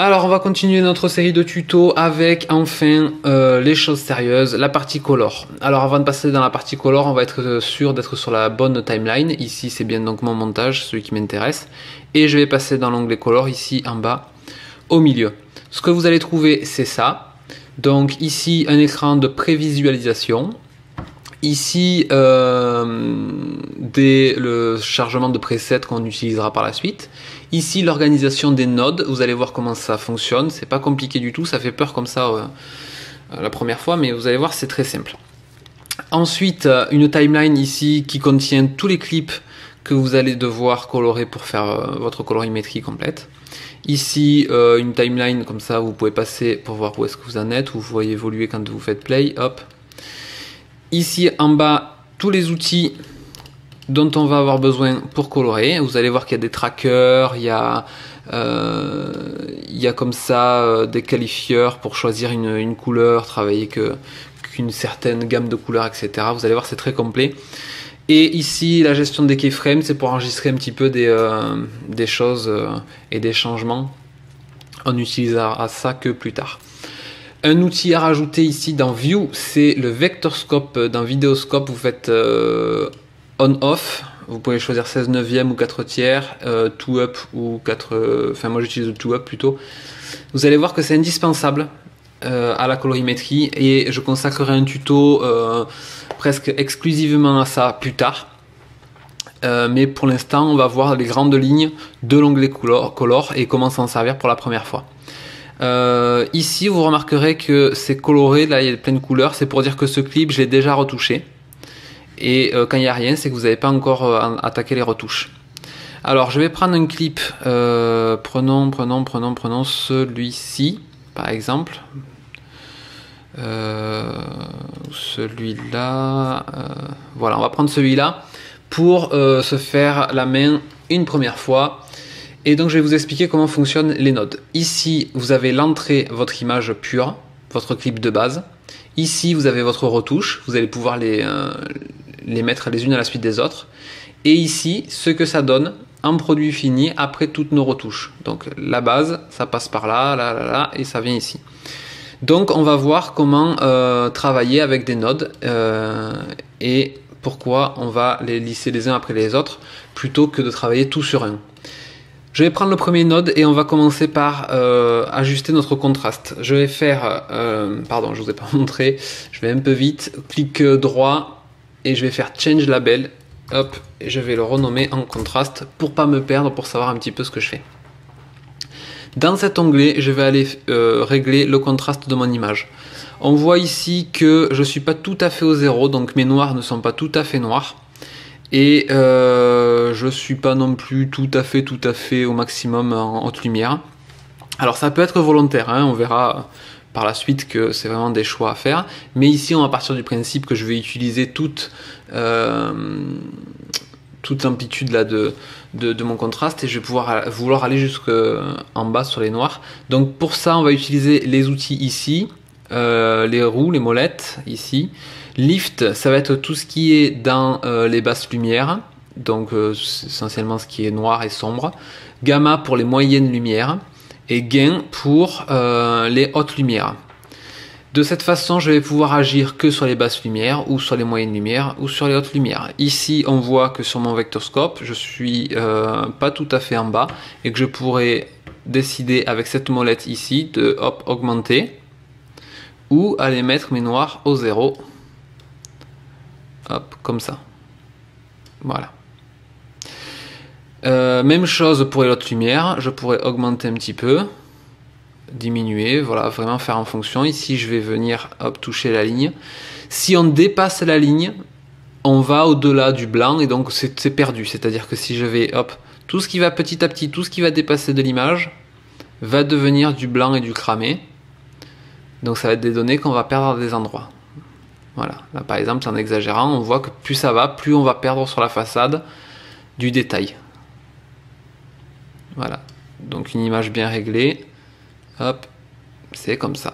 Alors on va continuer notre série de tutos avec enfin les choses sérieuses, la partie color. Alors avant de passer dans la partie color, on va être sûr d'être sur la bonne timeline. Ici c'est bien donc mon montage, celui qui m'intéresse. Et je vais passer dans l'onglet color ici en bas au milieu. Ce que vous allez trouver c'est ça. Donc ici un écran de prévisualisation. Ici le chargement de presets qu'on utilisera par la suite. Ici l'organisation des nodes, vous allez voir comment ça fonctionne, c'est pas compliqué du tout, ça fait peur comme ça la première fois, mais vous allez voir c'est très simple. Ensuite une timeline ici qui contient tous les clips que vous allez devoir colorer pour faire votre colorimétrie complète. Ici une timeline comme ça, vous pouvez passer pour voir où est-ce que vous en êtes, vous voyez évoluer quand vous faites play, hop. Ici en bas, tous les outils dont on va avoir besoin pour colorer. Vous allez voir qu'il y a des trackers, il y a comme ça des qualifieurs pour choisir une couleur, travailler qu'une certaine gamme de couleurs, etc. Vous allez voir, c'est très complet. Et ici, la gestion des keyframes, c'est pour enregistrer un petit peu des choses et des changements. On n'utilisera ça que plus tard. Un outil à rajouter ici dans View, c'est le Vectorscope. Dans Vidéoscope, vous faites on-off. Vous pouvez choisir 16/9 ou 4/3, 2-up ou 4... Enfin, moi j'utilise le 2-up plutôt. Vous allez voir que c'est indispensable à la colorimétrie et je consacrerai un tuto presque exclusivement à ça plus tard. Mais pour l'instant, on va voir les grandes lignes de l'onglet color et comment s'en servir pour la première fois. Ici vous remarquerez que c'est coloré, là il y a plein de couleurs, c'est pour dire que ce clip je l'ai déjà retouché et quand il n'y a rien c'est que vous n'avez pas encore attaqué les retouches. Alors je vais prendre un clip, prenons celui-ci par exemple, celui-là, voilà, on va prendre celui-là pour se faire la main une première fois. Et donc je vais vous expliquer comment fonctionnent les nodes. Ici vous avez l'entrée, votre image pure, votre clip de base. Ici vous avez votre retouche, vous allez pouvoir les mettre les unes à la suite des autres. Et ici ce que ça donne en produit fini après toutes nos retouches. Donc la base, ça passe par là, là, et ça vient ici. Donc on va voir comment travailler avec des nodes et pourquoi on va les lisser les uns après les autres plutôt que de travailler tout sur un. Je vais prendre le premier node et on va commencer par ajuster notre contraste. Je vais faire, pardon, je ne vous ai pas montré, je vais un peu vite, clic droit et je vais faire Change Label, hop, et je vais le renommer en contraste pour pas me perdre, pour savoir un petit peu ce que je fais. Dans cet onglet, je vais aller régler le contraste de mon image. On voit ici que je ne suis pas tout à fait au zéro, donc mes noirs ne sont pas tout à fait noirs. Et je suis pas non plus tout à fait au maximum en haute lumière. Alors ça peut être volontaire, hein, on verra par la suite que c'est vraiment des choix à faire. Mais ici on va partir du principe que je vais utiliser toute l'amplitude là de mon contraste et je vais vouloir aller jusqu'en bas sur les noirs. Donc pour ça on va utiliser les outils ici, les roues, les molettes ici. Lift, ça va être tout ce qui est dans les basses lumières, donc essentiellement ce qui est noir et sombre. Gamma pour les moyennes lumières et gain pour les hautes lumières. De cette façon, je vais pouvoir agir que sur les basses lumières ou sur les moyennes lumières ou sur les hautes lumières. Ici, on voit que sur mon vectorscope, je suis pas tout à fait en bas et que je pourrais décider avec cette molette ici de hop, augmenter ou aller mettre mes noirs au zéro. Hop, comme ça. Voilà. Même chose pour les hautes lumières. Je pourrais augmenter un petit peu, diminuer, voilà, vraiment faire en fonction. Ici, je vais venir hop, toucher la ligne. Si on dépasse la ligne, on va au-delà du blanc et donc c'est perdu. C'est-à-dire que si je vais, hop, tout ce qui va petit à petit, tout ce qui va dépasser de l'image, va devenir du blanc et du cramé. Donc ça va être des données qu'on va perdre à des endroits. Voilà, là par exemple en exagérant, on voit que plus ça va, plus on va perdre sur la façade du détail. Voilà, donc une image bien réglée, hop, c'est comme ça.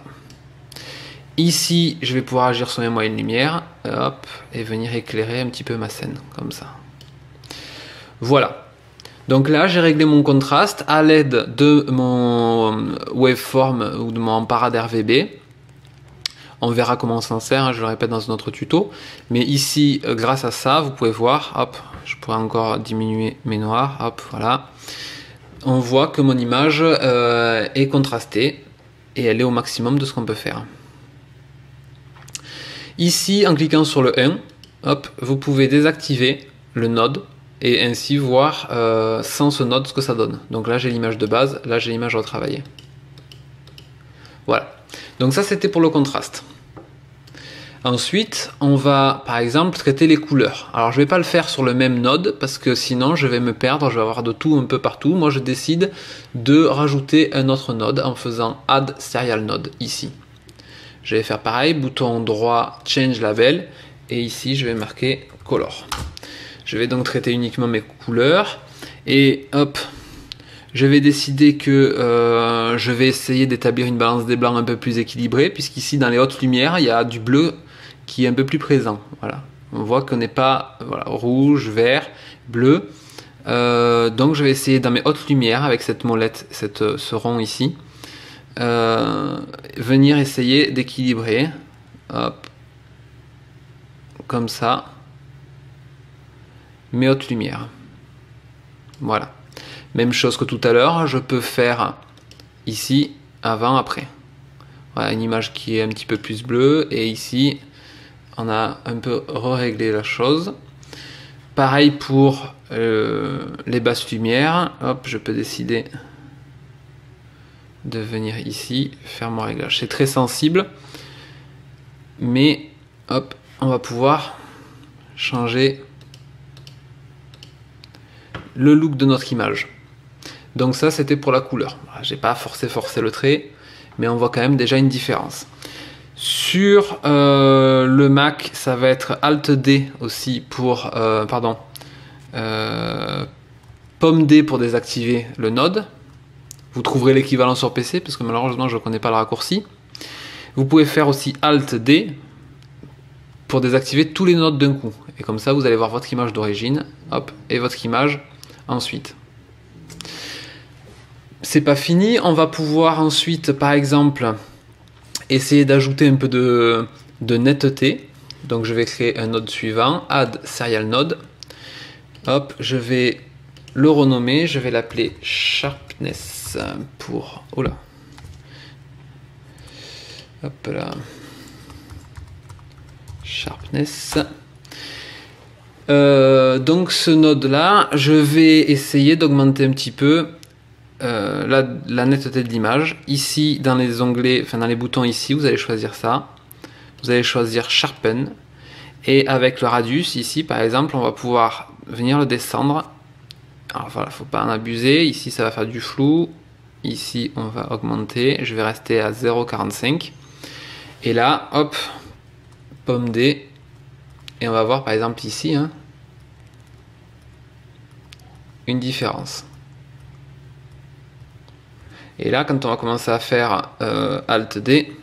Ici, je vais pouvoir agir sur mes moyennes lumières, hop, et venir éclairer un petit peu ma scène, comme ça. Voilà, Donc là, j'ai réglé mon contraste à l'aide de mon waveform ou de mon ParaDRVB. On verra comment on s'en sert, hein, je le répète dans un autre tuto. Mais ici, grâce à ça, vous pouvez voir, hop, je pourrais encore diminuer mes noirs, hop, voilà. On voit que mon image est contrastée et elle est au maximum de ce qu'on peut faire. Ici, en cliquant sur le 1, hop, vous pouvez désactiver le node et ainsi voir sans ce node ce que ça donne. Donc là, j'ai l'image de base, là, j'ai l'image retravaillée. Voilà. Donc ça, c'était pour le contraste. Ensuite, on va, par exemple, traiter les couleurs. Alors, je ne vais pas le faire sur le même node, parce que sinon, je vais me perdre, je vais avoir de tout un peu partout. Moi, je décide de rajouter un autre node en faisant Add Serial Node, ici. Je vais faire pareil, bouton droit, Change Label, et ici, je vais marquer Color. Je vais donc traiter uniquement mes couleurs, et hop, je vais décider que je vais essayer d'établir une balance des blancs un peu plus équilibrée, puisqu'ici, dans les hautes lumières, il y a du bleu qui est un peu plus présent. Voilà. On voit qu'on n'est pas voilà, rouge, vert, bleu. Donc je vais essayer dans mes hautes lumières, avec cette molette, ce rond ici, venir essayer d'équilibrer. Hop. Comme ça. Mes hautes lumières. Voilà. Même chose que tout à l'heure, je peux faire ici, avant, après. Voilà, une image qui est un petit peu plus bleue, et ici, on a un peu réglé la chose. Pareil pour les basses lumières. Hop, je peux décider de venir ici, faire mon réglage. C'est très sensible, mais hop, on va pouvoir changer le look de notre image. Donc ça, c'était pour la couleur. J'ai pas forcé le trait, mais on voit quand même déjà une différence. Sur le Mac, ça va être Alt D aussi pour Pomme D pour désactiver le node. Vous trouverez l'équivalent sur PC parce que malheureusement je ne connais pas le raccourci. Vous pouvez faire aussi Alt D pour désactiver tous les nodes d'un coup. Et comme ça, vous allez voir votre image d'origine, hop, et votre image ensuite. C'est pas fini, on va pouvoir ensuite, par exemple, essayer d'ajouter un peu de netteté. Donc je vais créer un node suivant, Add Serial Node. Hop, je vais le renommer, je vais l'appeler Sharpness pour... Oula. Hop là. Sharpness. Donc ce node là, je vais essayer d'augmenter un petit peu la netteté de l'image. Ici dans les onglets, enfin dans les boutons ici, vous allez choisir ça. Vous allez choisir Sharpen. Et avec le radius ici par exemple, on va pouvoir venir le descendre. Alors voilà, faut pas en abuser. Ici ça va faire du flou. Ici on va augmenter. Je vais rester à 0,45. Et là, hop, Pomme D. Et on va voir par exemple ici hein, une différence. Et là, quand on va commencer à faire Alt D,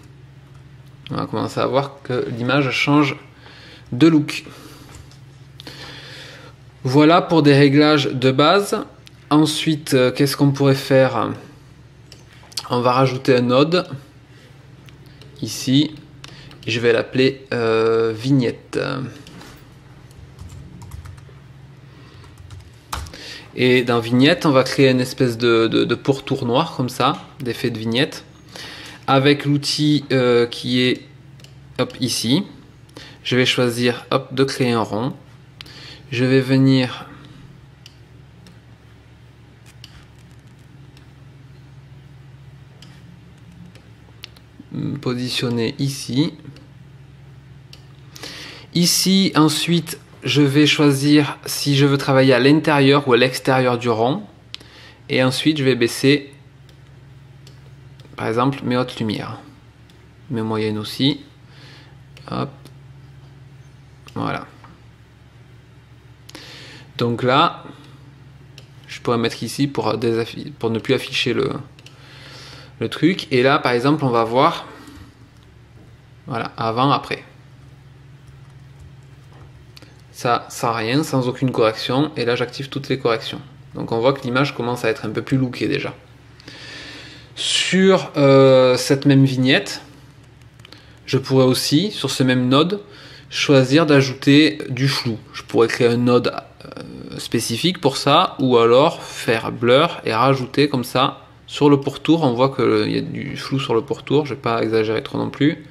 on va commencer à voir que l'image change de look. Voilà pour des réglages de base. Ensuite, qu'est-ce qu'on pourrait faire? On va rajouter un node ici. Je vais l'appeler vignette. Et dans vignette, on va créer une espèce de pourtour noir comme ça, d'effet de vignette, avec l'outil qui est hop, ici. Je vais choisir hop, de créer un rond. Je vais venir me positionner ici. Ici, ensuite, je vais choisir si je veux travailler à l'intérieur ou à l'extérieur du rond. Et ensuite, je vais baisser, par exemple, mes hautes lumières. Mes moyennes aussi. Hop. Voilà. Donc là, je pourrais mettre ici pour ne plus afficher le truc. Et là, par exemple, on va voir, voilà, avant, après. Ça, sans rien, sans aucune correction. Et là, j'active toutes les corrections. Donc on voit que l'image commence à être un peu plus lookée déjà. Sur cette même vignette, je pourrais aussi, sur ce même node, choisir d'ajouter du flou. Je pourrais créer un node spécifique pour ça, ou alors faire blur et rajouter comme ça sur le pourtour. On voit qu'il y a du flou sur le pourtour, je ne vais pas exagérer trop non plus.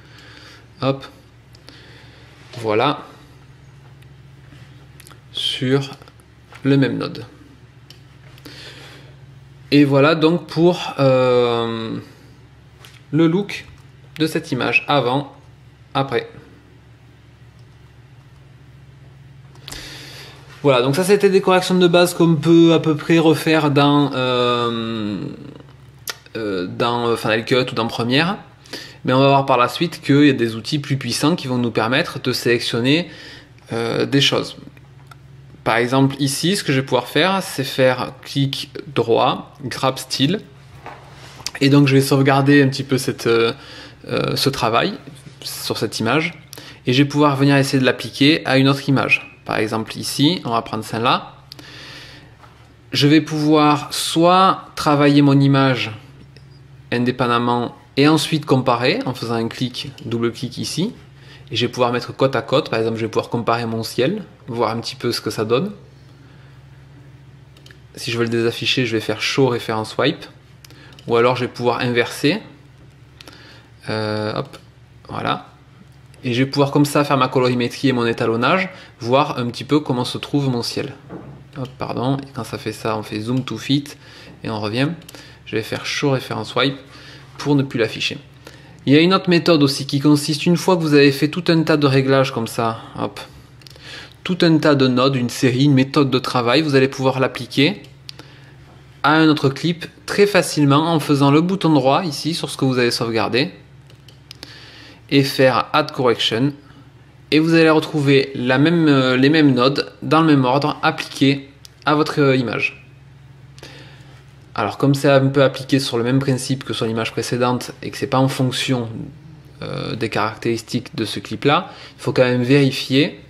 Hop, voilà, sur le même node. Et voilà donc pour le look de cette image, avant, après. Voilà, donc ça c'était des corrections de base qu'on peut à peu près refaire dans Final Cut ou dans Premiere. Mais on va voir par la suite qu'il y a des outils plus puissants qui vont nous permettre de sélectionner des choses. Par exemple ici, ce que je vais pouvoir faire, c'est faire clic droit, grab style. Et donc je vais sauvegarder un petit peu ce travail sur cette image. Et je vais pouvoir venir essayer de l'appliquer à une autre image. Par exemple ici, on va prendre celle-là. Je vais pouvoir soit travailler mon image indépendamment et ensuite comparer en faisant un clic, double-clic ici. Et je vais pouvoir mettre côte à côte. Par exemple, je vais pouvoir comparer mon ciel, voir un petit peu ce que ça donne. Si je veux le désafficher, je vais faire Show référence wipe. Ou alors je vais pouvoir inverser. Hop, voilà. Et je vais pouvoir comme ça faire ma colorimétrie et mon étalonnage, voir un petit peu comment se trouve mon ciel. Hop, pardon, et quand ça fait ça, on fait Zoom to Fit et on revient. Je vais faire Show référence wipe pour ne plus l'afficher. Il y a une autre méthode aussi qui consiste, une fois que vous avez fait tout un tas de réglages comme ça, hop, tout un tas de nodes, une série, une méthode de travail, vous allez pouvoir l'appliquer à un autre clip très facilement en faisant le bouton droit ici sur ce que vous avez sauvegardé et faire Add Correction et vous allez retrouver les mêmes nodes dans le même ordre appliqués à votre image. Alors comme c'est un peu appliqué sur le même principe que sur l'image précédente et que c'est pas en fonction des caractéristiques de ce clip là, il faut quand même vérifier.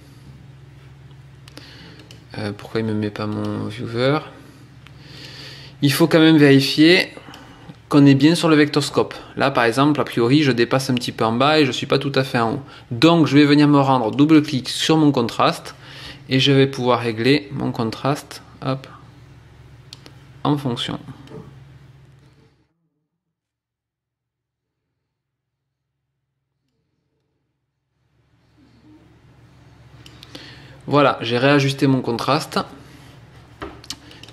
Pourquoi il me met pas mon viewer? Il faut quand même vérifier qu'on est bien sur le vectorscope. Là par exemple, a priori je dépasse un petit peu en bas et je suis pas tout à fait en haut. Donc je vais venir me rendre double-clic sur mon contraste et je vais pouvoir régler mon contraste, hop, en fonction. Voilà, j'ai réajusté mon contraste,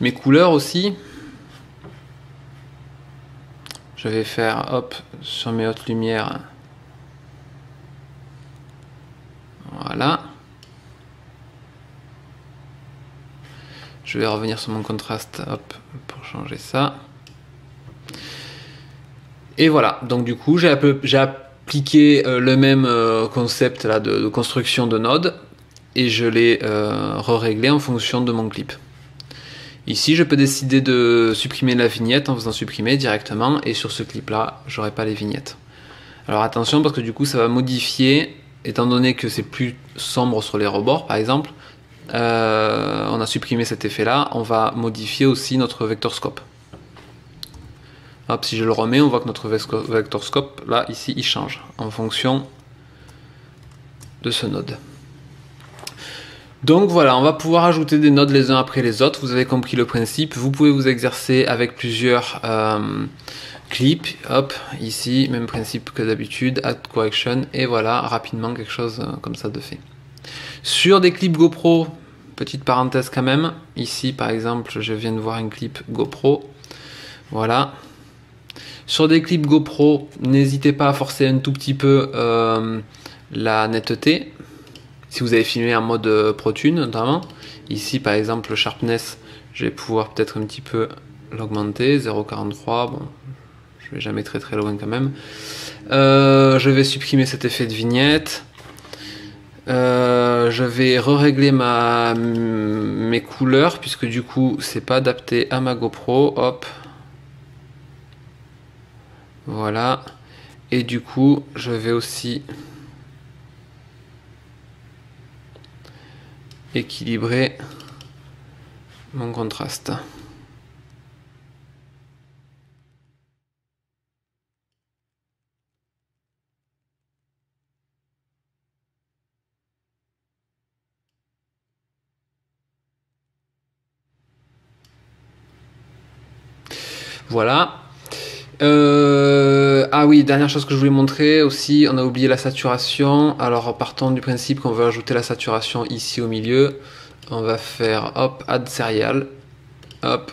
mes couleurs aussi. Je vais faire, hop, sur mes hautes lumières. Voilà. Je vais revenir sur mon contraste, hop, pour changer ça. Et voilà, donc du coup, j'ai appliqué le même concept là, de construction de nodes et je l'ai réglé en fonction de mon clip. Ici, je peux décider de supprimer la vignette en faisant supprimer directement et sur ce clip là, j'aurai pas les vignettes. Alors attention parce que du coup, ça va modifier, étant donné que c'est plus sombre sur les rebords par exemple, on a supprimé cet effet là, on va modifier aussi notre vectorscope. Hop, si je le remets, on voit que notre vectorscope là, ici, il change en fonction de ce node. Donc voilà, on va pouvoir ajouter des nodes les uns après les autres. Vous avez compris le principe. Vous pouvez vous exercer avec plusieurs clips. Hop, ici, même principe que d'habitude, Add Correction. Et voilà, rapidement, quelque chose comme ça de fait. Sur des clips GoPro, petite parenthèse quand même. Ici, par exemple, je viens de voir un clip GoPro. Voilà. Sur des clips GoPro, n'hésitez pas à forcer un tout petit peu la netteté. Si vous avez filmé en mode ProTune notamment, ici par exemple le sharpness, je vais pouvoir peut-être un petit peu l'augmenter, 0,43, bon, je vais jamais très loin quand même. Je vais supprimer cet effet de vignette. Je vais régler mes couleurs puisque du coup c'est pas adapté à ma GoPro. Hop, voilà. Et du coup je vais aussi équilibrer mon contraste. Voilà. Ah oui, dernière chose que je voulais montrer aussi, on a oublié la saturation. Alors partons du principe qu'on veut ajouter la saturation ici au milieu. On va faire hop, add serial. Hop.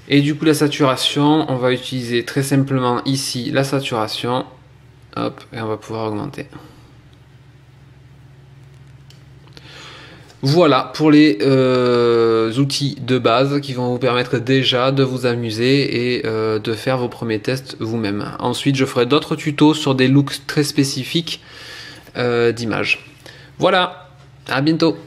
Et du coup la saturation, on va utiliser très simplement ici la saturation. Hop, et on va pouvoir augmenter. Voilà pour les outils de base qui vont vous permettre déjà de vous amuser et de faire vos premiers tests vous-même. Ensuite, je ferai d'autres tutos sur des looks très spécifiques d'images. Voilà, à bientôt.